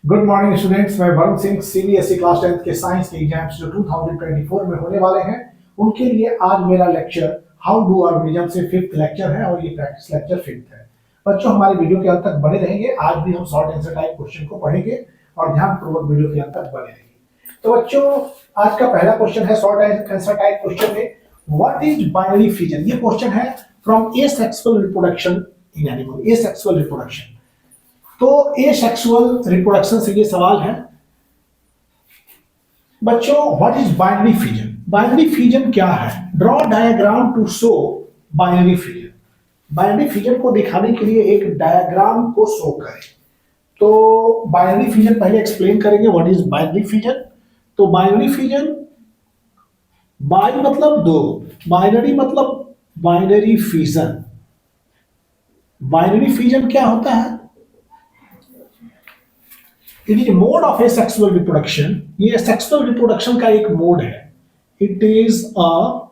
Good morning students, मैं Varun Singh CBSE class 10th के science के एग्जाम्स जो 2024 में होने वाले हैं उनके लिए आज मेरा लेक्चर हाउ डू ऑर्गेनिज्म से फिफ्थ लेक्चर है और ये प्रैक्टिस लेक्चर फिफ्थ है। बच्चों, हमारे वीडियो के अंत तक बने रहेंगे। आज भी हम शॉर्ट आंसर टाइप क्वेश्चन को पढ़ेंगे और ध्यानपूर्वक वीडियो के अंत तक बने रहेंगे। तो बच्चों, आज का पहला क्वेश्चन है शॉर्ट आंसर टाइप क्वेश्चन में व्हाट इज बाइनरी फिजन। ये क्वेश्चन है from asexual reproduction in animal. Asexual reproduction, तो एसेक्सुअल रिप्रोडक्शन से ये सवाल है बच्चों, what is binary fission. Binary fission क्या है? Draw diagram to show binary fission. Binary fission को दिखाने के लिए एक डायग्राम को शो करें। तो बाइनरी फिजन पहले एक्सप्लेन करेंगे व्हाट इज बाइनरी फिजन। तो बाइनरी फिजन, बाई मतलब दो, बाइनरी मतलब बाइनरी फिजन। बाइनरी फिजन क्या होता है? It is mode of asexual reproduction. ये सेक्सुअल रिप्रोडक्शन का एक मोड है। It is a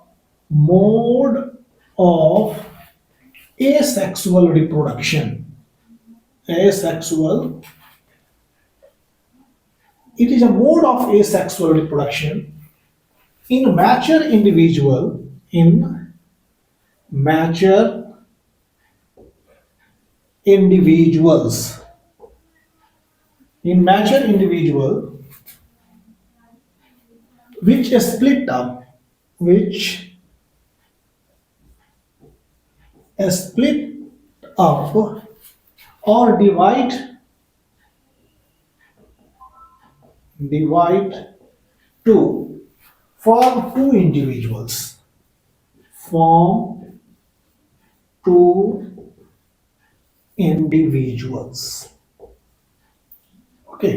mode of asexual reproduction. Asexual, it is a mode of asexual reproduction in mature individual, in mature individuals, in mature individual which split up, which split up or divide to form two individuals, form two individuals। Okay,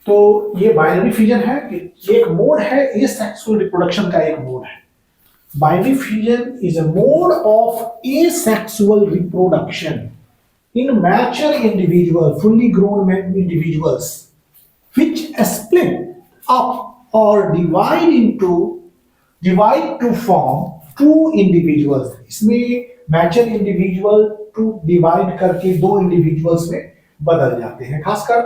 तो ये binary fission है कि ये एक mode है, asexual reproduction का एक mode है। Binary fission is a mode of asexual reproduction in mature individual, fully grown individuals which split up or divide to form two individuals। इसमें मैच्योर इंडिविजुअल टू डिवाइड करके दो individuals में बदल जाते हैं। खासकर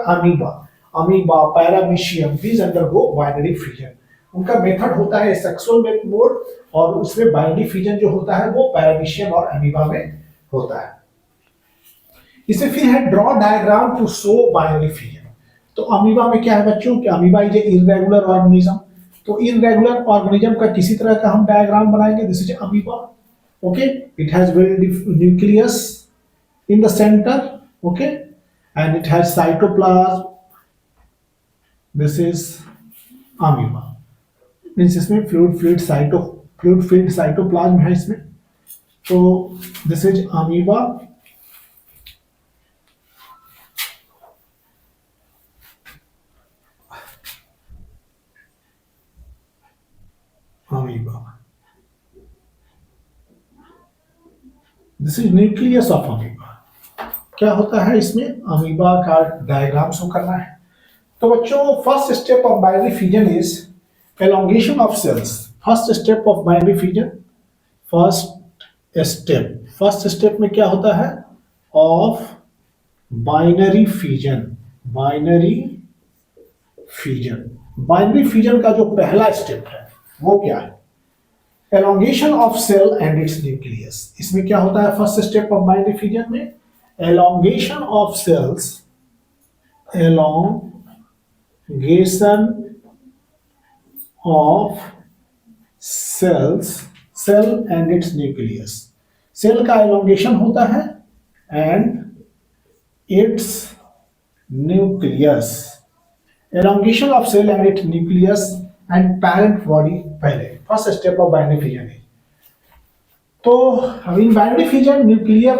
amoeba, paramecium, these undergo binary fission। उनका method होता है सेक्सुअल मोड और उसमें बाइनरी फिजन जो होता है वो पैरामीशियम और अमीबा में होता है। इसे फिर है draw diagram to show binary fission. तो अमीबा में क्या है बच्चों कि amoeba is a irregular organism. तो इर्रेगुलर ऑर्गेनिज्म का किसी तरह का हम डायग्राम बनाएंगे। This is amoeba. Okay, it has nucleus in the centre, okay, and it has cytoplasm. This is amoeba, means इसमें फ्लूइड फिल्ड साइटोप्लाज्म है इसमें। तो this is amoeba. Amoeba, this is nucleus of amoeba. क्या होता है इसमें? Amoeba का diagram show करना है। तो बच्चों, first step of binary fission is elongation of cells. First step of binary fission, first step में क्या होता है? Of binary fission. Binary fission का जो पहला स्टेप है वो क्या है? Elongation of cell and its nucleus. इसमें क्या होता है first step of binary fission में? Elongation of cells, elongation of cell and its nucleus. Cell का एलोंगेशन होता है and its nucleus. Elongation of cell and its nucleus and parent body पहले first step of binary fission है। तो in binary fission nuclear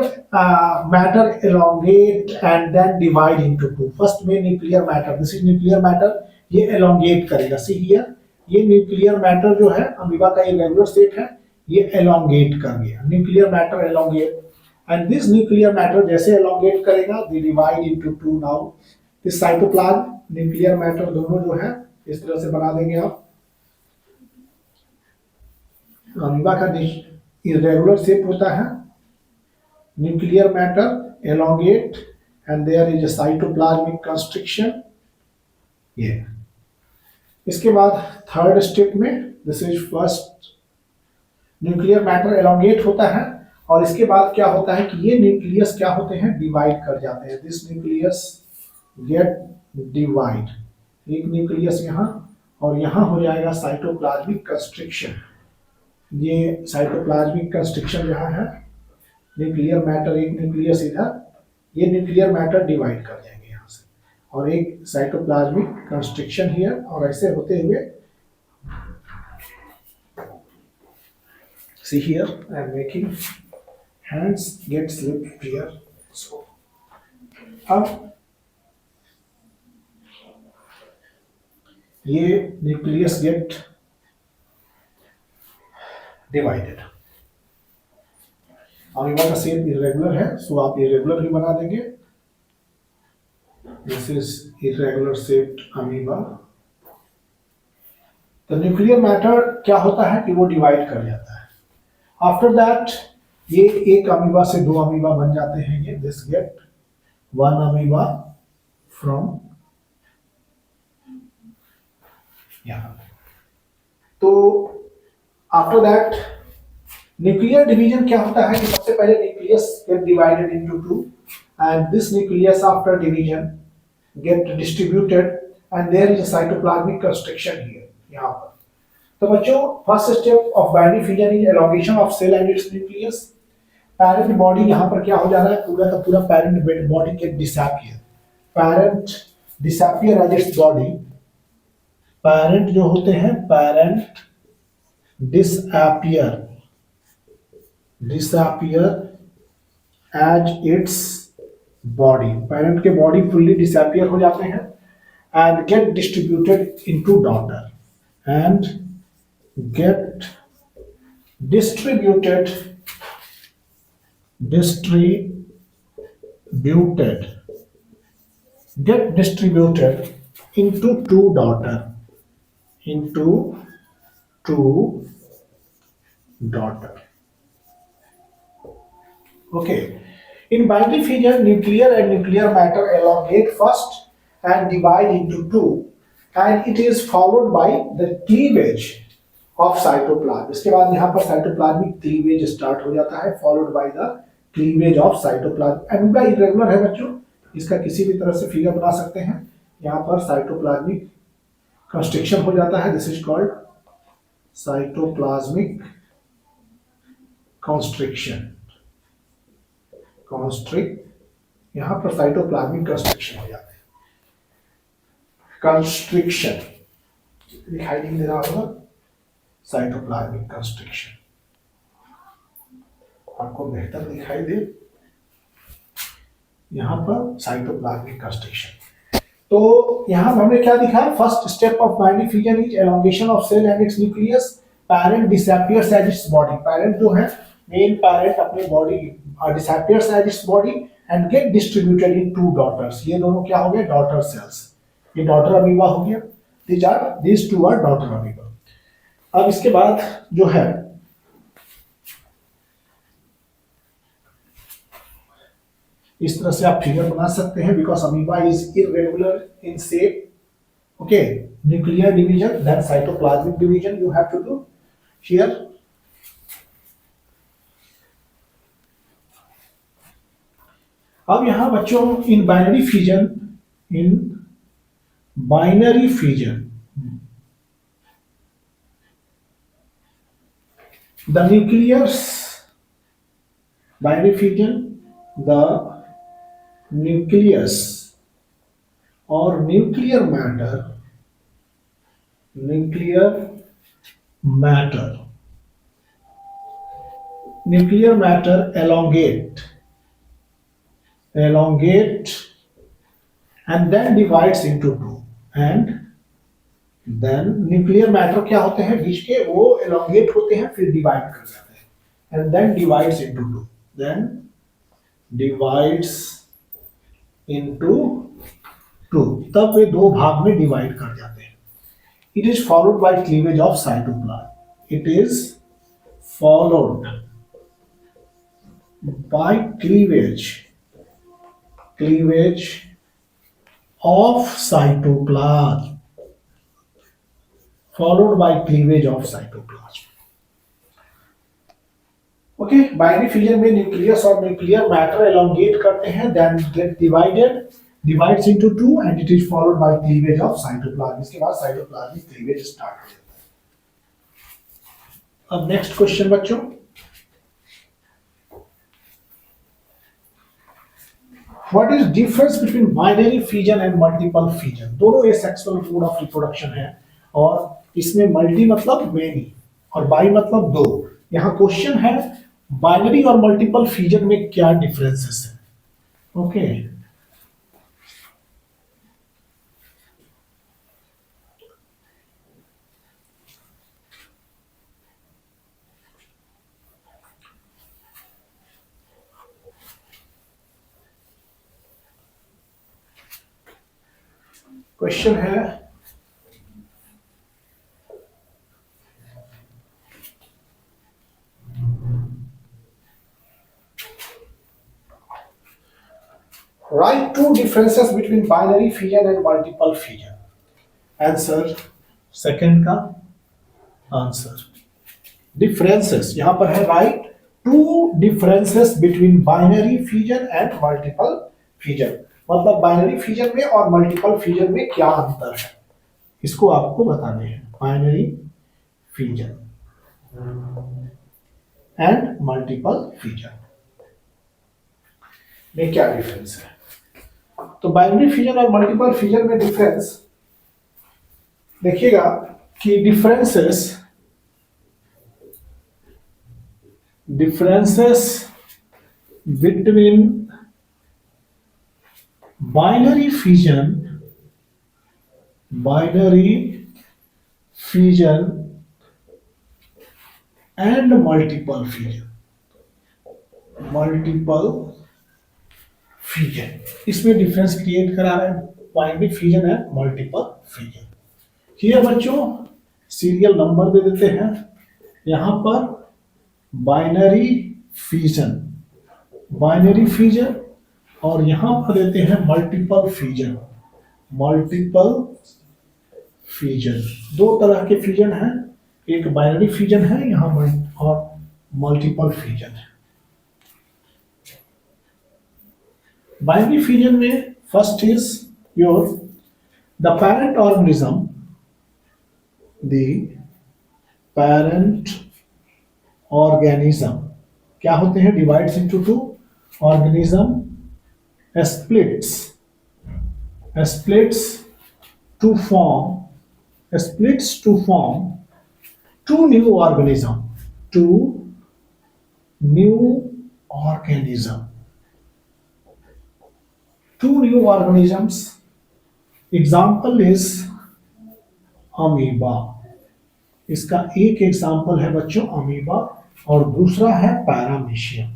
matter elongate and then divide into two. First में nuclear matter, this is nuclear matter, ये elongate करेगा। See here, ये nuclear matter जो है amoeba का इरेगुलर स्टेट है, ये एलोंगेट कर गया। Nuclear matter elongate and this nuclear matter जैसे एलोंगेट करेगा they divide into to. Now this cytoplasm nuclear matter दोनों जो है इस तरह से बना देंगे आप। अमीबा का इरेगुलर शेप होता है, nuclear matter elongate and there is a cytoplasmic constriction. ये इसके बाद थर्ड स्टेप में this is first, nuclear matter elongate होता है और इसके बाद क्या होता है कि ये न्यूक्लियस क्या होते हैं, डिवाइड कर जाते हैं. दिस न्यूक्लियस गेट डिवाइड, एक न्यूक्लियस यहाँ और यहाँ हो जाएगा साइटोप्लाज्मिक कंस्ट्रिक्शन. ये साइटोप्लाज्मिक कंस्ट्रिक्शन जहाँ है, न्यूक्लियर मैटर एक न्यूक्लियस इधर, ये न्यूक्लियर मैटर डिवाइड कर जाएंगे यहाँ से और एक साइटोप्लाज्मिक कंस्ट्रिक्शन हियर, और ऐसे होते हुए see here I am making hands get slip here. So अब ये न्यूक्लियस गेट डिवाइडेड. अमीबा का शेप इरेगुलर है, सो आप इरेगुलर भी बना देंगे. This is irregular shaped amoeba. तो न्यूक्लियर मैटर क्या होता है कि वो डिवाइड कर जाता है. आफ्टर दैट ये एक अमीबा से दो अमीबा बन जाते हैं. ये this get one amoeba from यहाँ. तो आफ्टर दैट न्यूक्लियर डिवीजन क्या होता है कि सबसे पहले nucleus get divided into two and this nucleus after division get distributed and there is a cytoplasmic construction here. यहाँ पर तो बच्चों first step of binary fusion is elongation of cell and its nucleus. Parent body यहाँ पर क्या हो जा रहा है, पूरा का पूरा पैरेंट बॉडी के disappear, parent disappear as its body. Parent जो होते हैं, parent disappear as its body. Parent के बॉडी फुल्ली डिसअपियर हो जाते हैं and get distributed into daughter and get distributed into two daughter. Okay, in binary fission nuclear and nuclear matter elongate first and divide into two, and it is followed by the cleavage of cytoplasm. इसके बाद यहाँ पर cytoplasmic cleavage start हो जाता है, followed by the cleavage of cytoplasm. Amoeba irregular है बच्चों, इसका किसी भी तरह से फिगर बना सकते हैं. यहाँ पर साइटोप्लाज्मिक कंस्ट्रिक्शन हो जाता है. This is called cytoplasmic constriction. यहाँ पर साइटोप्लाज्मिक कंस्ट्रिक्शन हो जाता है. कंस्ट्रिक्शन दिखाई नहीं दे रहा होगा, साइटोप्लाज्मिक कंस्ट्रिक्शन आपको बेहतर दिखाई दे. यहाँ पर साइटोप्लाज्मिक कंस्ट्रिक्शन. तो यहाँ हमने क्या दिखा, first step of binary fusion is elongation of cell and its nucleus. Parent disappears as its body. Parent जो है, मेन पैरेंट अपने body disappears as its body and get distributed in two daughters. ये दोनों क्या हो गए, daughter cells. ये daughter amoeba हो गया. these two are daughter amoeba. अब इसके बाद जो है इस तरह से आप फिगर बना सकते हैं, because amoeba is irregular in shape. Okay, nuclear division then cytoplasmic division you have to do here. अब यहां बच्चों in binary fusion the nucleus, binary fusion, the nucleus or nuclear matter elongate and then divides into two. And then nuclear matter क्या होते हैं बीच के, वो elongate होते हैं फिर डिवाइड कर जाते हैं and then divides into two. तब वे दो भाग में डिवाइड कर जाते हैं. It is followed by cleavage of cytoplasm. It is followed by cleavage cleavage of cytoplasm, followed by cleavage of cytoplasm. Okay, binary fission में न्यूक्लियस और न्यूक्लियर मैटर एलोंगेट करते हैं, then get divides into two and it is followed by cleavage of cytoplasm. इसके बाद cytoplasmic cleavage start हो जाता है। अब नेक्स्ट क्वेश्चन बच्चों, what is difference between binary fission and multiple fission? दोनों ये सेक्सुअल मोड ऑफ रिप्रोडक्शन है और इसमें मल्टी मतलब मेनी और बाई मतलब दो। यहाँ क्वेश्चन है बाइनरी और मल्टीपल फिजन में क्या डिफरेंसेस है। ओके, क्वेश्चन है write two differences between binary fission and multiple fission. Answer second का आंसर डिफरेंसेस यहां पर है, write two differences between binary fission and multiple fission, मतलब बाइनरी फिजन में और मल्टीपल फिजन में क्या अंतर है, इसको आपको बताने हैं। Binary fission and multiple fission में क्या डिफरेंस है। तो बाइनरी फिजन और मल्टीपल फिजन में डिफरेंस देखिएगा कि differences between binary fission and multiple fission, इसमें डिफरेंस क्रिएट करा रहे हैं binary fission and multiple fission. ये बच्चों सीरियल नंबर दे देते हैं, यहां पर बाइनरी फिजन और यहां पर देते हैं मल्टीपल फिजन। दो तरह के फिजन हैं, एक बाइनरी फिजन है यहां और मल्टीपल फिजन है। बाइनरी फिजन में first is your the parent organism क्या होते हैं, divides into two, organism splits to form two new organisms. Example is amoeba, इसका एक एग्जाम्पल है बच्चों अमीबा और दूसरा है paramecium.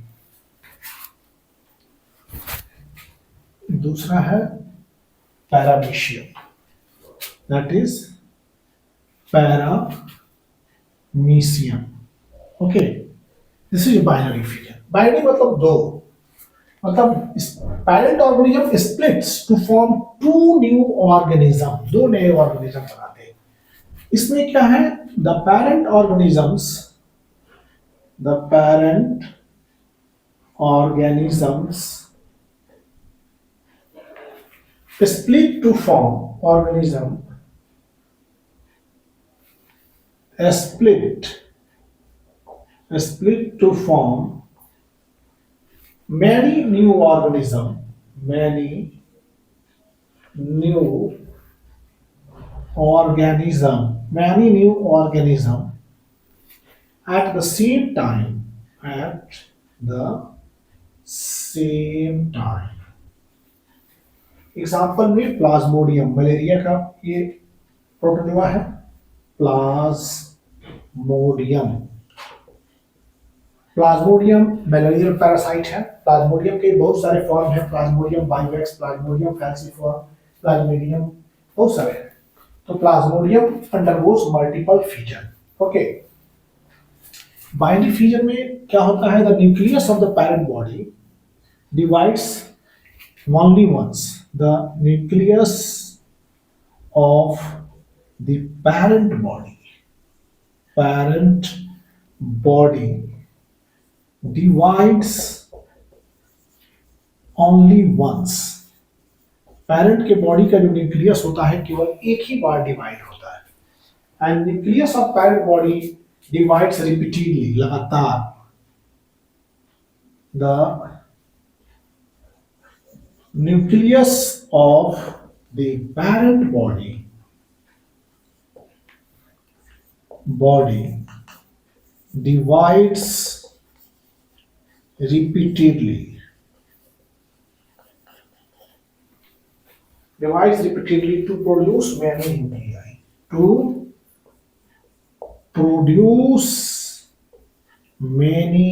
That is paramecium. Okay, this is binary fission. Binary मतलब दो, मतलब parent organism splits to form two new organism, दो नए ऑर्गेनिज्म बनाते हैं। इसमें क्या है, the parent organisms split to form many new organisms at the same time. Example में प्लाज्मोडियम, मलेरिया का ये प्रोटोजोआ है प्लाज्मोडियम मलेरियल पैरासाइट है। प्लाज्मोडियम के बहुत सारे फॉर्म हैं, प्लाज्मोडियम बाइवेक्स, प्लाज्मोडियम फैल्सिफॉर्म, प्लाज्मोडियम, बहुत सारे हैं। तो Plasmodium undergoes multiple fission. Okay, binary fission में क्या होता है, the nucleus of the parent body divides only once. The nucleus of the parent body divides only once. Parent के बॉडी का जो न्यूक्लियस होता है केवल एक ही बार डिवाइड होता है and nucleus of parent body divides repeatedly, लगातार. The nucleus of the parent body divides repeatedly to produce many nuclei. To produce many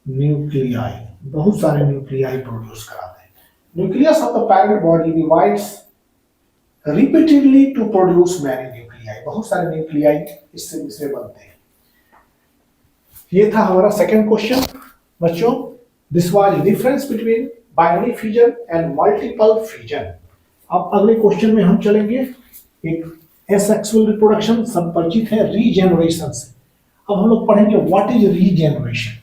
nuclei, बहुत सारे न्यूक्लियाई प्रोड्यूस कराते हैं. Nucleus of the parent body divides repeatedly to produce many nuclei, बहुत सारे nuclei इससे बनते हैं. ये था हमारा सेकंड क्वेश्चन बच्चों. This was difference between binary fusion and multiple fusion. अब अगले क्वेश्चन में हम चलेंगे. एक एसेक्सुअल रिप्रोडक्शन सब परिचित है, रीजेनरेशन से. अब हम लोग पढ़ेंगे व्हाट इज रीजेनरेशन.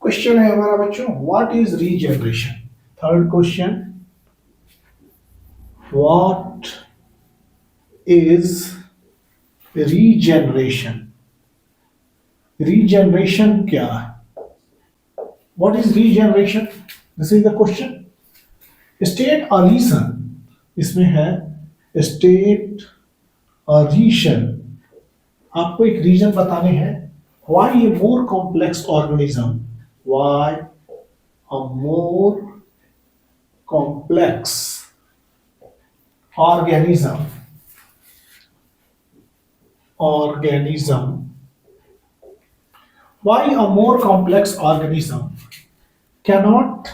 क्वेश्चन है हमारा बच्चों, what is regeneration. Third question, what is regeneration. Regeneration क्या है? What is regeneration, this is the question. State a reason, इसमें है स्टेट अ रीजन. आपको एक रीजन बताने हैं. Why A more complex organism, why a more complex organism why a more complex organism cannot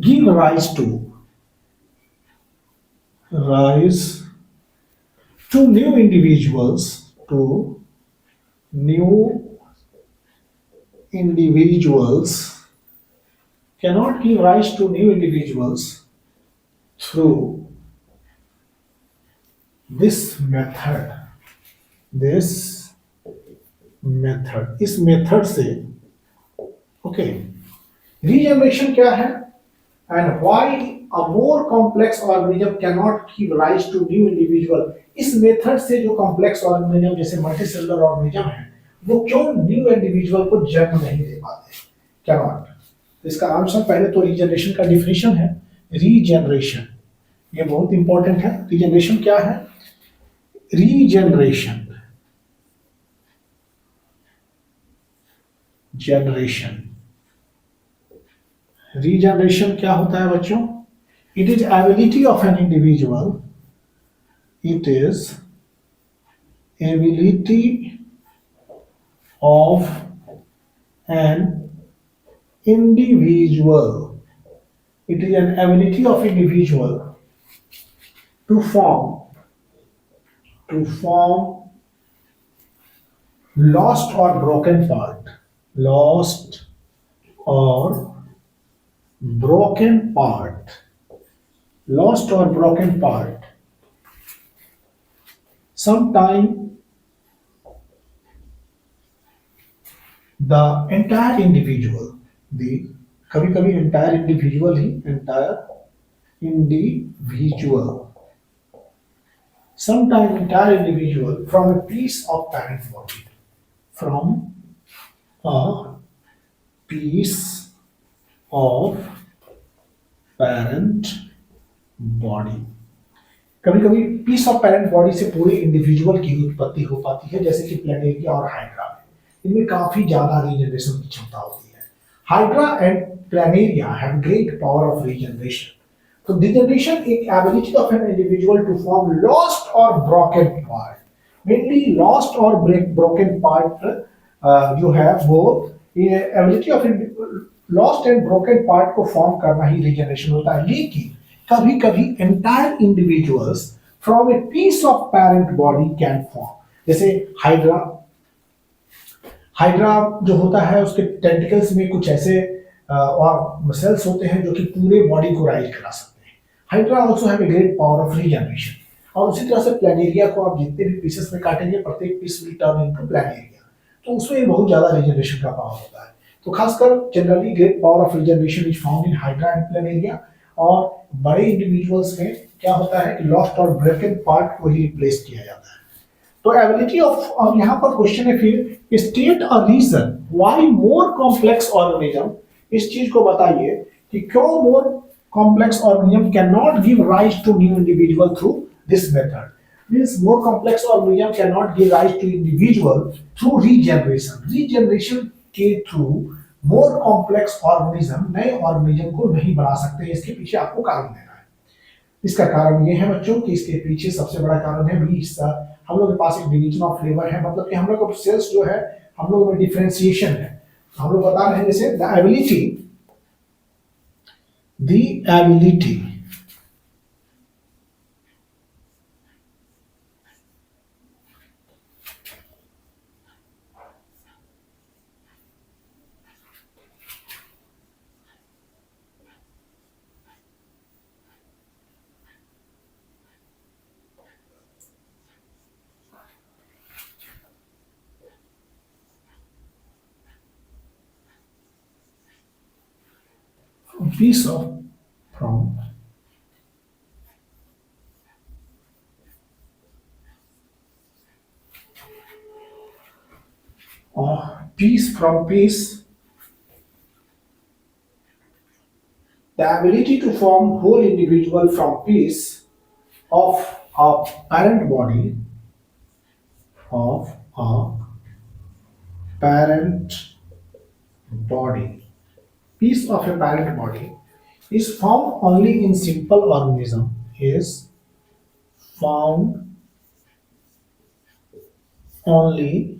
give rise to new individuals, cannot give rise to new individuals through this method. इस method से. Okay, regeneration क्या है and why a more complex organism can not give rise to new individual. इस method से जो complex organism जैसे multicellular organism है वो क्यों न्यू इंडिविजुअल को जन्म नहीं दे पाते, कैन नॉट. इसका आंसर पहले तो रीजनरेशन का डिफिनेशन है. रीजनरेशन ये बहुत इंपॉर्टेंट है. रीजनरेशन क्या है? रीजनरेशन रीजनरेशन क्या होता है बच्चों? It is ability of an individual, it is ability of an individual, it is an ability of individual to form lost or broken part, sometime the entire individual, कभी कभी entire individual sometime entire individual from a piece of parent body, from a piece of parent body. कभी कभी piece of parent body से पूरे individual की उत्पत्ति हो पाती है, जैसे कि प्लेनेरिया और हाइड्रा में। इनमें काफी ज्यादा रीजनरेशन की क्षमता होती है। Hydra and planaria have great power of regeneration. तो रीजनरेशन एक ability of an individual to form lost और ब्रोकन पार्ट, मेनली लॉस्ट और ब्रोकन पार्ट जो है वो ability of lost and broken part को फॉर्म करना ही रीजनरेशन होता है। लेकिन कभी कभी entire individuals from a piece of parent body can form, जैसे हाइड्रा। हाइड्रा जो होता है उसके टेंटिकल्स में कुछ ऐसे और सेल्स होते हैं जो कि पूरे बॉडी को राइज करा सकते हैं। Hydra also have a great power of regeneration. और उसी तरह से प्लेनेरिया को आप जितने भी पीसेस में काटेंगे, प्रत्येक piece will turn into planaria, तो उसमें बहुत ज्यादा रीजनरेशन का पावर होता है। तो खासकर generally great power of regeneration is found in hydra and planaria. और बड़े इंडिविजुअल्स में क्या होता है कि लॉस्ट और ब्रोकन पार्ट को ही रिप्लेस किया जाता है। तो एबिलिटी ऑफ, और यहाँ पर क्वेश्चन है फिर, state a reason why more complex organism, इस चीज को बताइए कि क्यों more complex organism can not give rise to new individual through this method. Means more complex organism can not give rise to individual through regeneration. Regeneration के through more complex organism नए organism को नहीं बना सकते। इसके पीछे आपको कारण देना है। इसका कारण ये है बच्चों कि इसके पीछे सबसे बड़ा कारण है बी, हम लोग के पास एक डिवीजन ऑफ लेबर है, मतलब कि हम लोग सेल्स जो है हम लोग में डिफरेंशिएशन है। हम लोग बता रहे हैं जैसे the ability piece of from piece from piece, the ability to form whole individual from piece of a parent body, of a parent body, piece of a parent body is found only in simple organism, is found only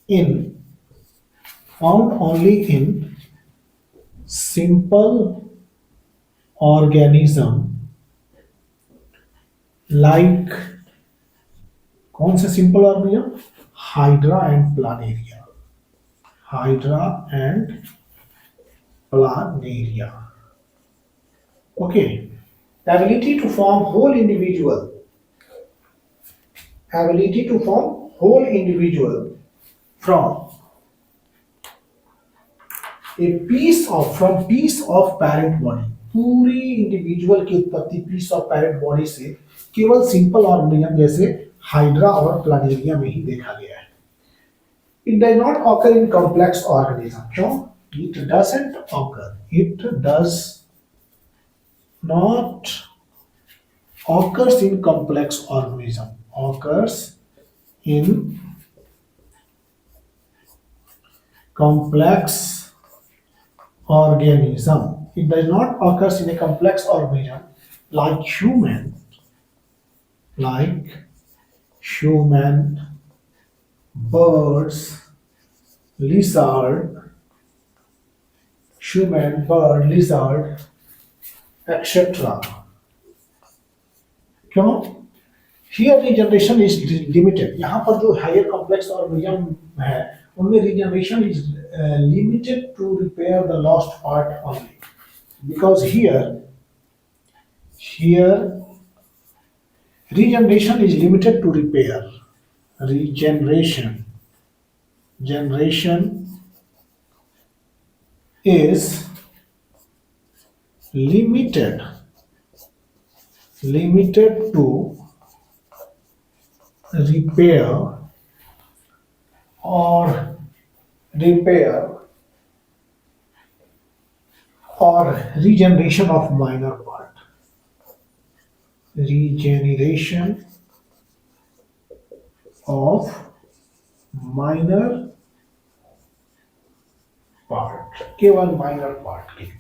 in found only in simple organism like, कौन से simple organism? Hydra and planaria, hydra and planaria. Okay, ability to form whole individual, ability to form whole individual from a piece of parent body। पूरी individual की उत्पत्ति piece of parent body से केवल simple organism जैसे hydra और planaria में ही देखा गया है। It does not occur in complex organism. क्यों? It doesn't occur, it does not occurs in complex organism, occurs in complex organism. It does not occurs in a complex organism like human, birds, lizard, human, bird, lizard, etc. क्यों? Here regeneration is limited. यहाँ पर जो higher complex organism है उनमें regeneration is limited to repair the lost part only, because here regeneration is limited to repair. Generation is limited to repair or regeneration of minor part, regeneration of minor part, केवल minor part के लिए।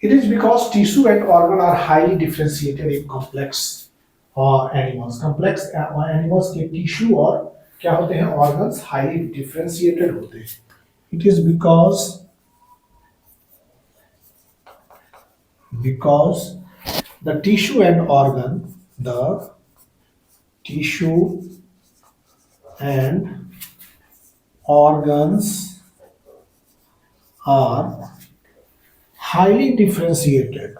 It is because tissue and organ are highly differentiated in complex animals. Complex animals के tissue और क्या होते हैं, organs highly differentiated होते हैं। It is because the tissue and organs are highly differentiated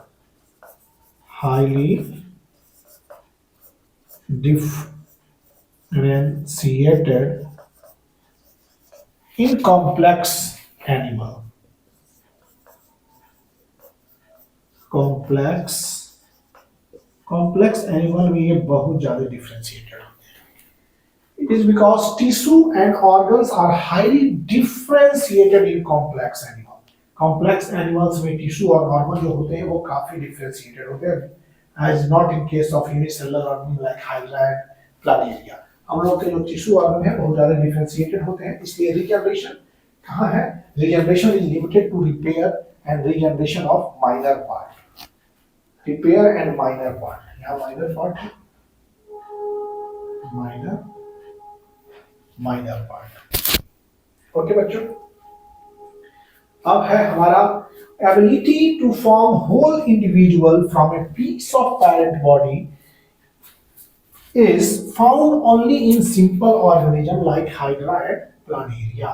in complex animal। Complex animal में ये बहुत ज्यादा डिफ्रेंशिएटेड होते हैं। It is because tissue and organs are highly differentiated in complex animal. Complex animals में tissue और organ जो होते हैं वो काफी डिफ्रेंशिएटेड होते हैं, as not in case of unicellular organ like hydra and planaria. हम लोग के जो टिश्यू ऑर्गन है बहुत ज्यादा डिफ्रेंशिएटेड होते हैं, इसलिए रीजनरेशन कहाँ है, regeneration is limited to repair and regeneration of minor part. Repair and minor part, यहाँ माइनर पार्ट है, माइनर पार्ट। ओके बच्चों, अब है हमारा ability to form whole individual from a piece of parent body is found only in simple organism like hydra and planaria.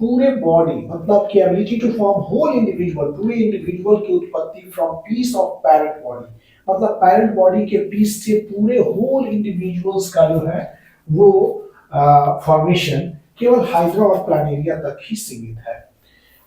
पूरे body मतलब कि ability to form whole individual, पूरे individual की उत्पत्ति from piece of parent body, मतलब parent body के piece से पूरे होल इंडिविजुअल्स का जो है वो फॉर्मेशन केवल हाइड्रा और प्लानेरिया तक ही सीमित है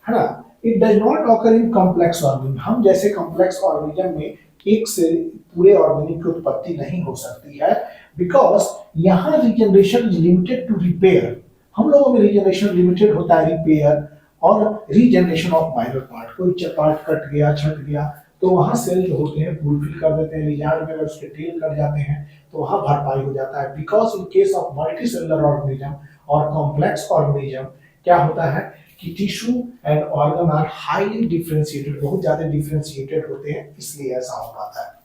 ना। It does not occur in complex organism. हम जैसे कॉम्प्लेक्स ऑर्गेनिज्म में एक से पूरे ऑर्गेनिज्म की उत्पत्ति नहीं हो सकती है, बिकॉज यहाँ regeneration is limited to repair. हम लोगों में रीजनरेशन लिमिटेड होता है रिपेयर और रीजनरेशन ऑफ माइनर पार्ट। कोई पार्ट कट गया, छट गया, तो वहां सेल जो होते हैं फुलफिल कर देते हैं। लिजार्ड में अगर उसके टेल कट जाते हैं तो वहां भरपाई हो जाता है। Because in case of multicellular organism और कॉम्प्लेक्स ऑर्गेनिज्म क्या होता है कि tissue and organ are highly differentiated, बहुत ज्यादा डिफरेंशिएटेड होते हैं, इसलिए ऐसा हो पाता है।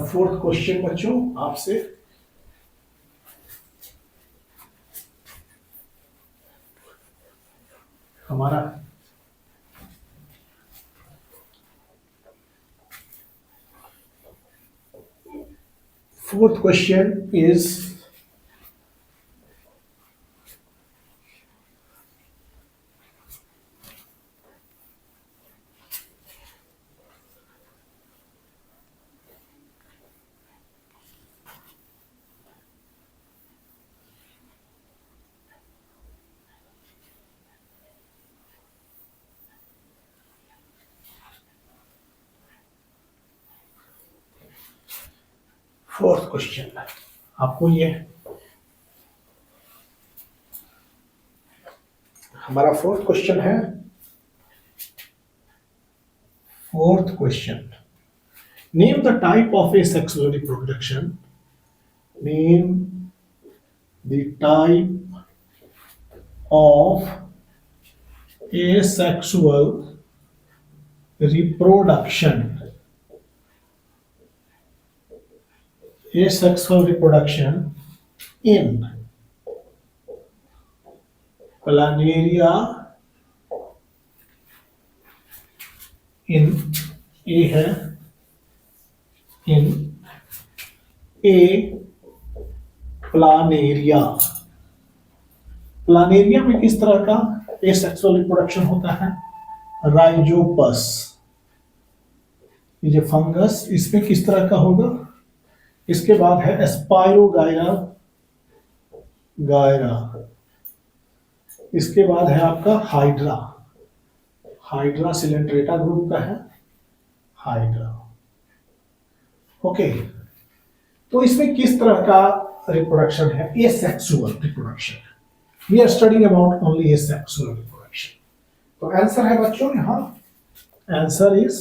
फोर्थ क्वेश्चन बच्चों आपसे, हमारा fourth question is fourth question. आपको ये हमारा फोर्थ क्वेश्चन है। Fourth question, name the type of asexual reproduction. Name the type of asexual reproduction. Asexual reproduction in planaria, in A है, in A प्लानेरिया। प्लानेरिया में किस तरह का asexual reproduction होता है, राइजोपस। ये जो फंगस इसमें किस तरह का होगा। इसके बाद है स्पाइरोगायरा, इसके बाद है आपका हाइड्रा। हाइड्रा सिलेंट्रेटा ग्रुप का है हाइड्रा। ओके, तो इसमें किस तरह का रिप्रोडक्शन है, asexual reproduction. We are studying about only asexual reproduction. तो आंसर है बच्चों यहाँ आंसर इज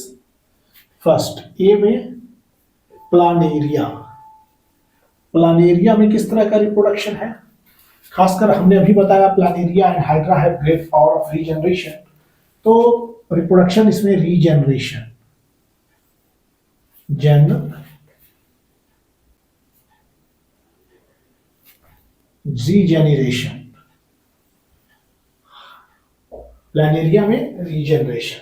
फर्स्ट, ए में प्लानेरिया। प्लानेरिया में किस तरह का रिप्रोडक्शन है? खासकर हमने अभी बताया Planaria and hydra have great power of regeneration, तो रिप्रोडक्शन इसमें रीजनरेशन, रीजेनरेशन, प्लानेरिया में regeneration.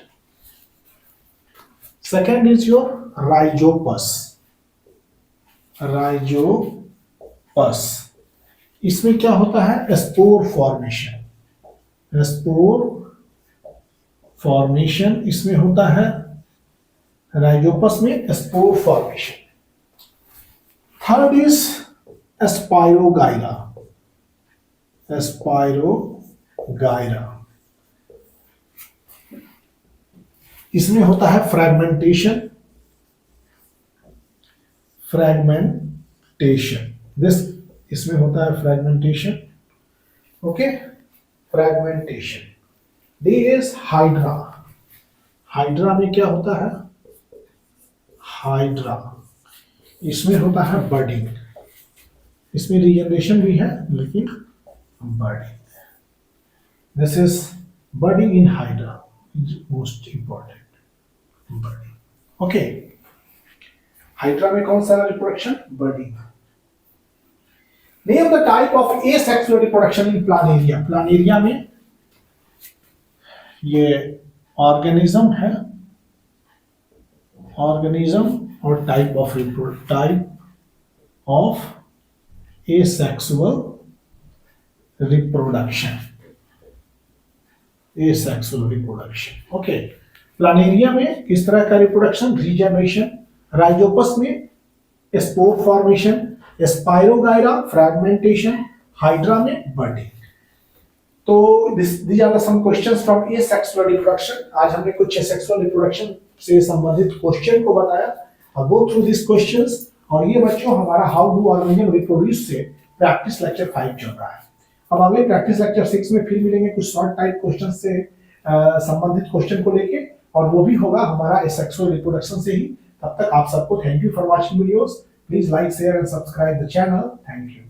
Second is your Rhizopus. Rhizopus, इसमें क्या होता है? Spore formation. स्पोर फॉर्मेशन इसमें होता है, राइजोपस में spore formation. Third is spirogyra. Spirogyra, इसमें होता है फ्रैगमेंटेशन। फ्रैगमेंटेशन, इसमें होता है fragmentation. Okay, fragmentation. D is hydra. Hydra में क्या होता है? हाइड्रा, इसमें होता है बर्डिंग। इसमें रीजनरेशन भी है लेकिन budding. This is budding in hydra is most important, budding. Okay, hydra में कौन सा reproduction? Budding. Name the type of asexual reproduction in planaria. Planaria में ये ऑर्गेनिज्म है, ऑर्गेनिज्म और type of asexual reproduction. Asexual reproduction. Okay, planaria में किस तरह का रिप्रोडक्शन? रीजनरेशन। राइजोपस में spore formation. Spirogyra fragmentation. Hydra में बर्डिंग। तो these are some questions from asexual reproduction। आज हमने कुछ asexual reproduction से संबंधित क्वेश्चन को बताया। Go through this questions. और ये बच्चों हमारा हाउ डू ऑर्गेनिज्म रिप्रोड्यूस से प्रैक्टिस लेक्चर 5 चल रहा है। अब अगले प्रैक्टिस लेक्चर 6 में फिर मिलेंगे कुछ शॉर्ट टाइप क्वेश्चन से संबंधित क्वेश्चन को लेके, और वो भी होगा हमारा asexual रिप्रोडक्शन से ही। तब तक आप सबको thank you for watching videos. Please like, share and subscribe the channel. Thank you.